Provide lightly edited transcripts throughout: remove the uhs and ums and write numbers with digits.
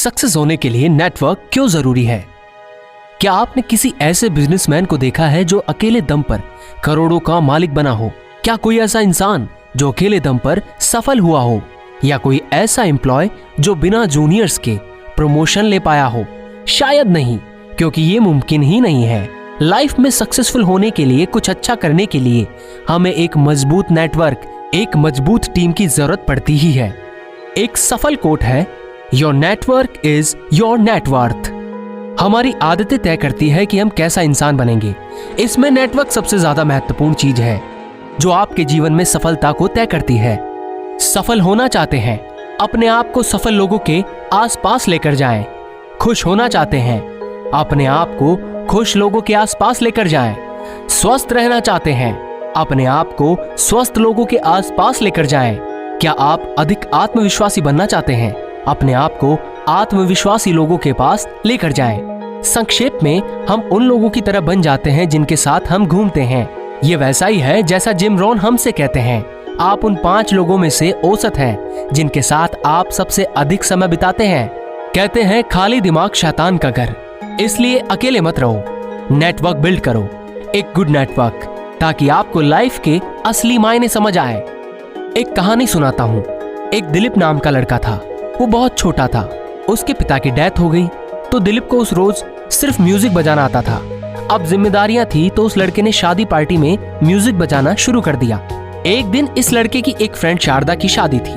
Success होने के लिए नेटवर्क क्यों जरूरी है? क्या आपने किसी ऐसे बिजनेसमैन को देखा है जो अकेले दम पर करोड़ों का मालिक बना हो? क्या कोई ऐसा इंसान जो अकेले दम पर सफल हुआ हो? या कोई ऐसा एम्प्लॉय जो बिना जूनियर्स के प्रमोशन ले पाया हो? शायद नहीं, क्योंकि ये मुमकिन ही नहीं है। लाइफ में सक्सेसफुल होने के लिए, कुछ अच्छा करने के लिए हमें एक मजबूत नेटवर्क, एक मजबूत टीम की जरूरत पड़ती ही है। एक सफल कोट है, your network is your net worth. हमारी आदतें तय करती है कि हम कैसा इंसान बनेंगे। इसमें नेटवर्क सबसे ज्यादा महत्वपूर्ण चीज है जो आपके जीवन में सफलता को तय करती है। सफल होना चाहते हैं, अपने आप को सफल लोगों के आसपास लेकर जाएं। खुश होना चाहते हैं, अपने आप को खुश लोगों के आसपास लेकर जाएं। स्वस्थ रहना चाहते हैं, अपने आप को स्वस्थ लोगों के आसपास लेकर जाएं। क्या आप अधिक आत्मविश्वासी बनना चाहते हैं? अपने आप को आत्मविश्वासी लोगों के पास लेकर जाएं। संक्षेप में, हम उन लोगों की तरह बन जाते हैं जिनके साथ हम घूमते हैं। ये वैसा ही है जैसा जिम रॉन हमसे कहते हैं, आप उन 5 लोगों में से औसत हैं जिनके साथ आप सबसे अधिक समय बिताते हैं। कहते हैं खाली दिमाग शैतान का घर, इसलिए अकेले मत रहो, नेटवर्क बिल्ड करो, एक गुड नेटवर्क, ताकि आपको लाइफ के असली मायने समझ आए। एक कहानी सुनाता हूँ। एक दिलीप नाम का लड़का था। वो बहुत छोटा था। उसके पिता की डेथ हो गई तो दिलीप को उस रोज सिर्फ म्यूजिक बजाना आता था। अब जिम्मेदारियां थी तो उस लड़के ने शादी पार्टी में म्यूजिक बजाना शुरू कर दिया। एक दिन इस लड़के की एक फ्रेंड शारदा की शादी थी।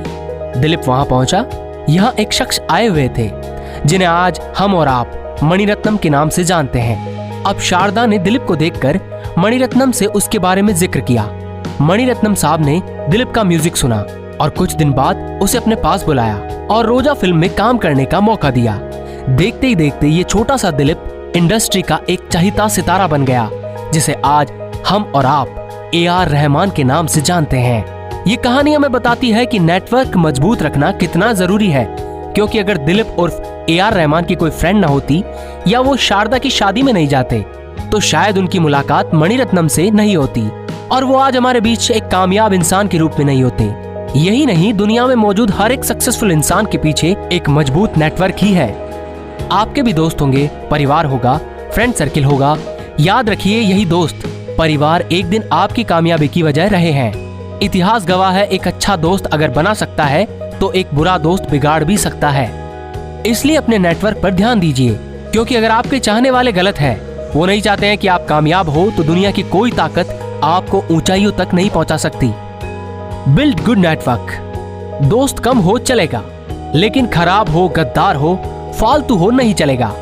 दिलीप वहां पहुंचा। यहाँ एक शख्स आए हुए थे जिन्हें आज हम और आप मणिरत्नम के नाम से जानते हैं। अब शारदा ने दिलीप को देखकर मणिरत्नम से उसके बारे में जिक्र किया। मणिरत्नम साहब ने दिलीप का म्यूजिक सुना और कुछ दिन बाद उसे अपने पास बुलाया और रोजा फिल्म में काम करने का मौका दिया। देखते ही देखते ये छोटा सा दिलीप इंडस्ट्री का एक चहेता सितारा बन गया, जिसे आज हम और आप AR रहमान के नाम से जानते हैं। ये कहानी हमें बताती है कि नेटवर्क मजबूत रखना कितना जरूरी है, क्योंकि अगर दिलीप उर्फ AR रहमान की कोई फ्रेंड ना होती या वो शारदा की शादी में नहीं जाते तो शायद उनकी मुलाकात मणिरत्नम से नहीं होती और वो आज हमारे बीच एक कामयाब इंसान के रूप में नहीं होते। यही नहीं, दुनिया में मौजूद हर एक सक्सेसफुल इंसान के पीछे एक मजबूत नेटवर्क ही है। आपके भी दोस्त होंगे, परिवार होगा, फ्रेंड सर्किल होगा। याद रखिए, यही दोस्त परिवार एक दिन आपकी कामयाबी की वजह रहे हैं। इतिहास गवाह है, एक अच्छा दोस्त अगर बना सकता है तो एक बुरा दोस्त बिगाड़ भी सकता है। इसलिए अपने नेटवर्क पर ध्यान दीजिए, क्योंकि अगर आपके चाहने वाले गलत हैं, वो नहीं चाहते हैं कि आप कामयाब हो, तो दुनिया की कोई ताकत आपको ऊंचाइयों तक नहीं पहुंचा सकती। Build good network. दोस्त कम हो चलेगा, लेकिन खराब हो, गद्दार हो, फालतू हो नहीं चलेगा।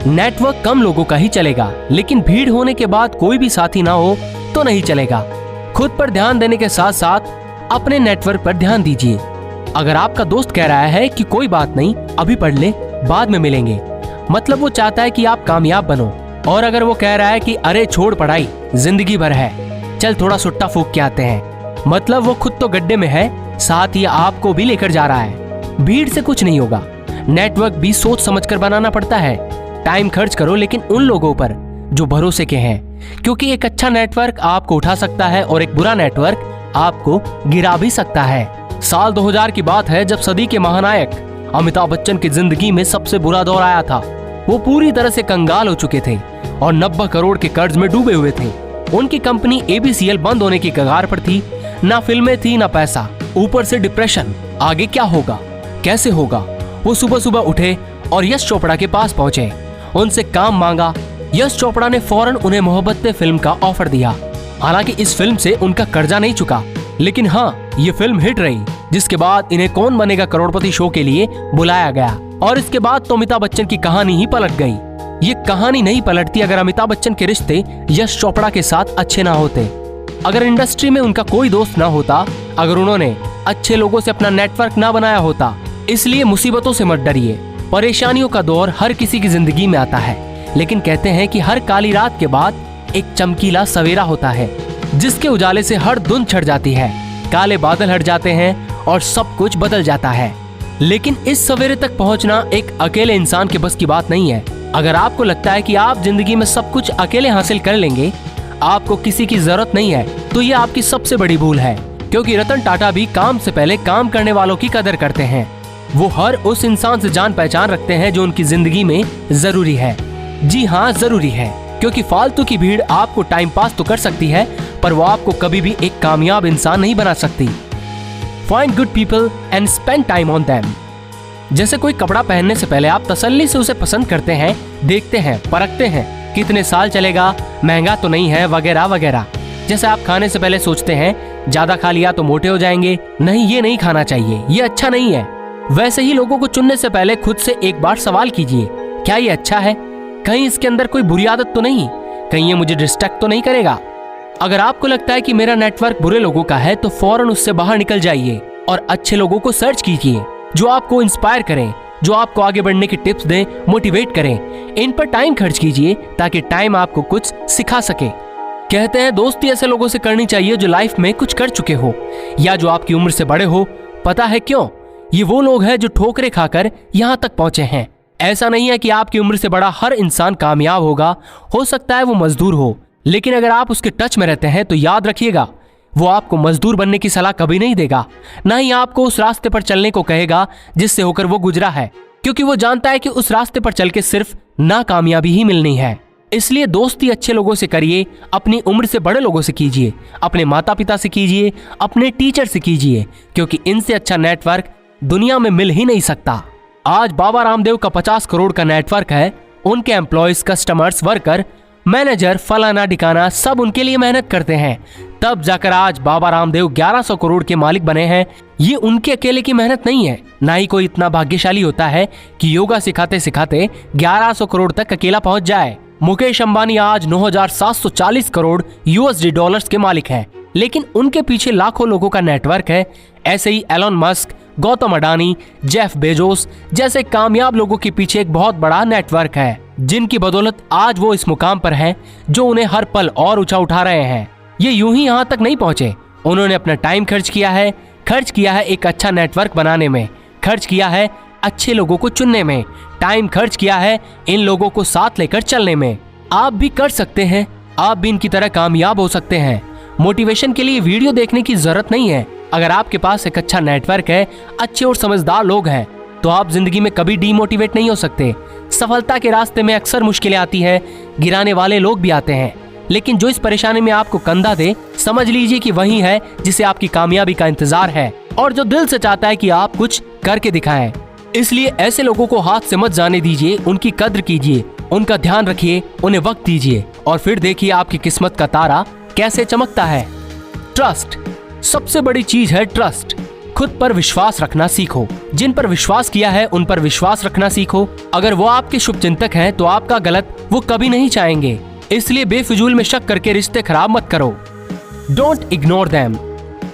नेटवर्क कम लोगों का ही चलेगा, लेकिन भीड़ होने के बाद कोई भी साथी ना हो तो नहीं चलेगा। खुद पर ध्यान देने के साथ साथ अपने नेटवर्क पर ध्यान दीजिए। अगर आपका दोस्त कह रहा है कि कोई बात नहीं, अभी पढ़ ले, बाद में मिलेंगे, मतलब वो चाहता है कि आप कामयाब बनो। और अगर वो कह रहा है कि अरे छोड़ पढ़ाई, जिंदगी भर है, चल थोड़ा सुट्टा फूंक के आते हैं, मतलब वो खुद तो गड्ढे में है, साथ ही आपको भी लेकर जा रहा है। भीड़ से कुछ नहीं होगा। नेटवर्क भी सोच समझकर बनाना पड़ता है। टाइम खर्च करो, लेकिन उन लोगों पर जो भरोसे के हैं, क्योंकि एक अच्छा नेटवर्क आपको उठा सकता है और एक बुरा नेटवर्क आपको गिरा भी सकता है। साल 2000 की बात है, जब सदी के महानायक अमिताभ बच्चन की जिंदगी में सबसे बुरा दौर आया था। वो पूरी तरह से कंगाल हो चुके थे और 90 करोड़ के कर्ज में डूबे हुए थे। उनकी कंपनी ABCL बंद होने की कगार पर थी। ना फिल्में थी, ना पैसा, ऊपर से डिप्रेशन। आगे क्या होगा, कैसे होगा? वो सुबह सुबह उठे और यश चोपड़ा के पास पहुंचे, उनसे काम मांगा। यश चोपड़ा ने फौरन उन्हें मोहब्बतें फिल्म का ऑफर दिया। हालांकि इस फिल्म से उनका कर्जा नहीं चुका, लेकिन हाँ, ये फिल्म हिट रही, जिसके बाद इन्हें कौन बनेगा करोड़पति शो के लिए बुलाया गया। और इसके बाद तो अमिताभ बच्चन की कहानी ही पलट गई। ये कहानी नहीं पलटती अगर अमिताभ बच्चन के रिश्ते यश चोपड़ा के साथ अच्छे ना होते, अगर इंडस्ट्री में उनका कोई दोस्त ना होता, अगर उन्होंने अच्छे लोगों से अपना नेटवर्क ना बनाया होता। इसलिए मुसीबतों से मत डरिए। परेशानियों का दौर हर किसी की जिंदगी में आता है, लेकिन कहते हैं कि हर काली रात के बाद एक चमकीला सवेरा होता है, जिसके उजाले से हर धुंध छट जाती है, काले बादल हट जाते हैं और सब कुछ बदल जाता है। लेकिन इस सवेरे तक पहुंचना एक अकेले इंसान के बस की बात नहीं है। अगर आपको लगता है कि आप जिंदगी में सब कुछ अकेले हासिल कर लेंगे, आपको किसी की जरूरत नहीं है, तो ये आपकी सबसे बड़ी भूल है। क्योंकि रतन टाटा भी काम से पहले काम करने वालों की कदर करते हैं। वो हर उस इंसान से जान पहचान रखते हैं जो उनकी जिंदगी में जरूरी है। जी हाँ, जरूरी है, क्योंकि फालतू की भीड़ आपको टाइम पास तो कर सकती है, पर वो आपको कभी भी एक कामयाब इंसान नहीं बना सकती। Find good people and spend time on them. जैसे कोई कपड़ा पहनने से पहले आप तसल्ली से उसे पसंद करते हैं, देखते हैं, परखते हैं, कितने साल चलेगा, महंगा तो नहीं है, वगैरह वगैरह। जैसे आप खाने से पहले सोचते हैं ज्यादा खा लिया तो मोटे हो जाएंगे, नहीं ये नहीं खाना चाहिए, ये अच्छा नहीं है। वैसे ही लोगों को चुनने से पहले खुद से एक बार सवाल कीजिए, क्या ये अच्छा है? कहीं इसके अंदर कोई बुरी आदत तो नहीं? कहीं ये मुझे डिस्ट्रैक्ट तो नहीं करेगा? अगर आपको लगता है कि मेरा नेटवर्क बुरे लोगों का है तो फौरन उससे बाहर निकल जाइए और अच्छे लोगों को सर्च कीजिए जो आपको इंस्पायर करें, जो आपको आगे बढ़ने की टिप्स दें, मोटिवेट करें। इन पर टाइम खर्च कीजिए ताकि टाइम आपको कुछ सिखा सके। कहते हैं दोस्ती ऐसे लोगों से करनी चाहिए जो लाइफ में कुछ कर चुके हो या जो आपकी उम्र से बड़े हो। पता है क्यों? ये वो लोग हैं जो ठोकरें खाकर यहाँ तक पहुंचे हैं। ऐसा नहीं है कि आपकी उम्र से बड़ा हर इंसान कामयाब होगा, हो सकता है वो मजदूर हो, लेकिन अगर आप उसके टच में रहते हैं तो याद रखिएगा वो आपको मजदूर बनने की सलाह कभी नहीं देगा, ना ही आपको उस रास्ते पर चलने को कहेगा जिससे होकर वो गुजरा है, क्योंकि वो जानता है कि उस रास्ते पर चल के सिर्फ नाकामयाबी ही मिलनी है। इसलिए दोस्ती अच्छे लोगों से करिए, अपनी उम्र से बड़े लोगों से कीजिए, अपने माता पिता से कीजिए, अपने टीचर से कीजिए, क्योंकि इनसे अच्छा नेटवर्क दुनिया में मिल ही नहीं सकता। आज बाबा रामदेव का 50 करोड़ का नेटवर्क है। उनके एम्प्लॉयज, कस्टमर्स, वर्कर, मैनेजर, फलाना डिकाना सब उनके लिए मेहनत करते हैं, तब जाकर आज बाबा रामदेव 1100 करोड़ के मालिक बने हैं। ये उनके अकेले की मेहनत नहीं है, ना ही कोई इतना भाग्यशाली होता है कि योगा सिखाते सिखाते 1100 करोड़ तक अकेला पहुंच जाए। मुकेश अंबानी आज 9,740 करोड़ यूएसडी डॉलर्स के मालिक हैं, लेकिन उनके पीछे लाखों लोगों का नेटवर्क है। ऐसे ही Elon Musk, Gautam Adani, Jeff Bezos जैसे कामयाब लोगों के पीछे एक बहुत बड़ा नेटवर्क है, जिनकी बदौलत आज वो इस मुकाम पर हैं जो उन्हें हर पल और ऊंचा उठा रहे हैं। ये यूं ही यहाँ तक नहीं पहुंचे, उन्होंने अपना टाइम खर्च किया है एक अच्छा नेटवर्क बनाने में, खर्च किया है अच्छे लोगों को चुनने में, टाइम खर्च किया है इन लोगों को साथ लेकर चलने में। आप भी कर सकते हैं, आप भी इनकी तरह कामयाब हो सकते हैं। मोटिवेशन के लिए वीडियो देखने की जरूरत नहीं है। अगर आपके पास एक अच्छा नेटवर्क है, अच्छे और समझदार लोग हैं, तो आप जिंदगी में कभी डीमोटिवेट नहीं हो सकते। सफलता के रास्ते में अक्सर मुश्किलें आती है, गिराने वाले लोग भी आते हैं, लेकिन जो इस परेशानी में आपको कंधा दे, समझ लीजिए कि वही है जिसे आपकी कामयाबी का इंतजार है और जो दिल से चाहता है कि आप कुछ करके दिखाएं। इसलिए ऐसे लोगों को हाथ से मत जाने दीजिए, उनकी कद्र कीजिए, उनका ध्यान रखिए, उन्हें वक्त दीजिए और फिर देखिए आपकी किस्मत का तारा कैसे चमकता है। ट्रस्ट सबसे बड़ी चीज है। ट्रस्ट, खुद पर विश्वास रखना सीखो। जिन पर विश्वास किया है उन पर विश्वास रखना सीखो। अगर वो आपके शुभचिंतक हैं तो आपका गलत वो कभी नहीं चाहेंगे, इसलिए बेफिजूल में शक करके रिश्ते खराब मत करो। Don't ignore them.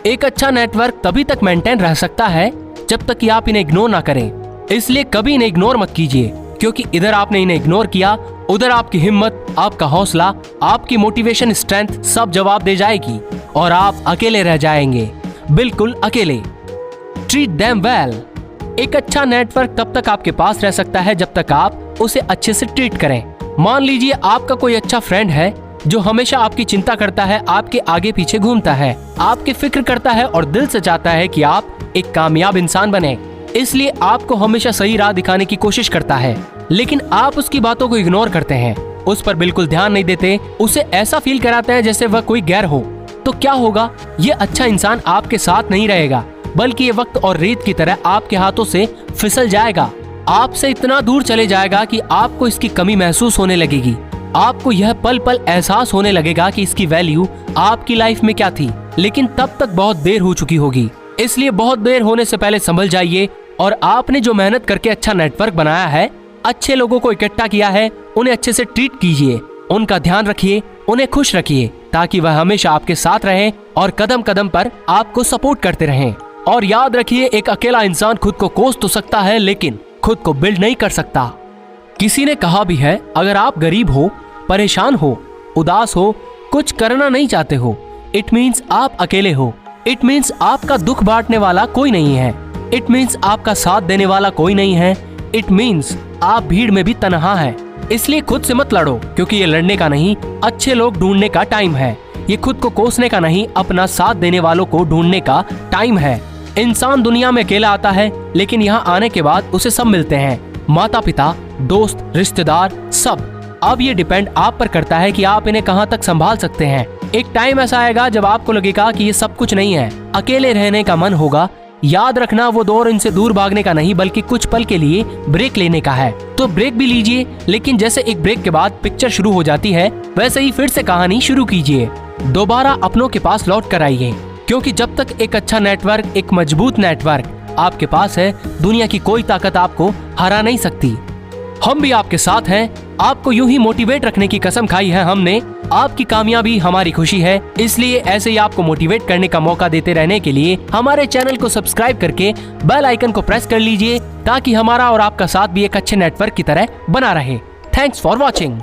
एक अच्छा नेटवर्क तभी तक मेंटेन रह सकता है जब तक कि आप इन्हें इग्नोर ना करें, इसलिए कभी इन्हें इग्नोर मत कीजिए, क्योंकि इधर आपने इन्हें इग्नोर किया, उधर आपकी हिम्मत, आपका हौसला, आपकी मोटिवेशन, स्ट्रेंथ सब जवाब दे जाएगी और आप अकेले रह जाएंगे, बिल्कुल अकेले। Treat them well. एक अच्छा नेटवर्क तब तक आपके पास रह सकता है जब तक आप उसे अच्छे से ट्रीट करें। मान लीजिए आपका कोई अच्छा फ्रेंड है जो हमेशा आपकी चिंता करता है, आपके आगे पीछे घूमता है, आपकी फिक्र करता है और दिल से चाहता है कि आप एक कामयाब इंसान बने, इसलिए आपको हमेशा सही राह दिखाने की कोशिश करता है, लेकिन आप उसकी बातों को इग्नोर करते हैं, उस पर बिल्कुल ध्यान नहीं देते, उसे ऐसा फील कराते हैं जैसे वह कोई गैर हो। तो क्या होगा? ये अच्छा इंसान आपके साथ नहीं रहेगा, बल्कि ये वक्त और रेत की तरह आपके हाथों से फिसल जाएगा, आपसे इतना दूर चले जाएगा कि आपको इसकी कमी महसूस होने लगेगी। आपको यह पल पल एहसास होने लगेगा कि इसकी वैल्यू आपकी लाइफ में क्या थी, लेकिन तब तक बहुत देर हो चुकी होगी। इसलिए बहुत देर होने से पहले संभल जाइए और आपने जो मेहनत करके अच्छा नेटवर्क बनाया है, अच्छे लोगों को इकट्ठा किया है, उन्हें अच्छे से ट्रीट कीजिए, उनका ध्यान रखिए, उन्हें खुश रखिए, ताकि वह हमेशा आपके साथ रहें और कदम कदम पर आपको सपोर्ट करते रहें। और याद रखिए, एक अकेला इंसान खुद को कोस तो सकता है, लेकिन खुद को बिल्ड नहीं कर सकता। किसी ने कहा भी है, अगर आप गरीब हो, परेशान हो, उदास हो, कुछ करना नहीं चाहते हो, इट मीन्स आप अकेले हो, इट मीन्स आपका दुख बांटने वाला कोई नहीं है, इट मीन्स आपका साथ देने वाला कोई नहीं है, इट मीन्स आप भीड़ में भी तन्हा है। इसलिए खुद से मत लड़ो, क्योंकि ये लड़ने का नहीं, अच्छे लोग ढूंढने का टाइम है। ये खुद को कोसने का नहीं, अपना साथ देने वालों को ढूंढने का टाइम है। इंसान दुनिया में अकेला आता है, लेकिन यहाँ आने के बाद उसे सब मिलते हैं, माता पिता, दोस्त, रिश्तेदार, सब। अब ये डिपेंड आप पर करता है कि आप इन्हें कहाँ तक संभाल सकते हैं। एक टाइम ऐसा आएगा जब आपको लगेगा कि ये सब कुछ नहीं है, अकेले रहने का मन होगा। याद रखना, वो दौर इनसे दूर भागने का नहीं बल्कि कुछ पल के लिए ब्रेक लेने का है। तो ब्रेक भी लीजिए, लेकिन जैसे एक ब्रेक के बाद पिक्चर शुरू हो जाती है वैसे ही फिर से कहानी शुरू कीजिए। दोबारा अपनों के पास लौट कर आइए, क्योंकि जब तक एक अच्छा नेटवर्क, एक मजबूत नेटवर्क आपके पास है, दुनिया की कोई ताकत आपको हरा नहीं सकती। हम भी आपके साथ हैं, आपको यूं ही मोटिवेट रखने की कसम खाई है हमने। आपकी कामयाबी हमारी खुशी है, इसलिए ऐसे ही आपको मोटिवेट करने का मौका देते रहने के लिए हमारे चैनल को सब्सक्राइब करके बेल आइकन को प्रेस कर लीजिए, ताकि हमारा और आपका साथ भी एक अच्छे नेटवर्क की तरह बना रहे। Thanks for watching.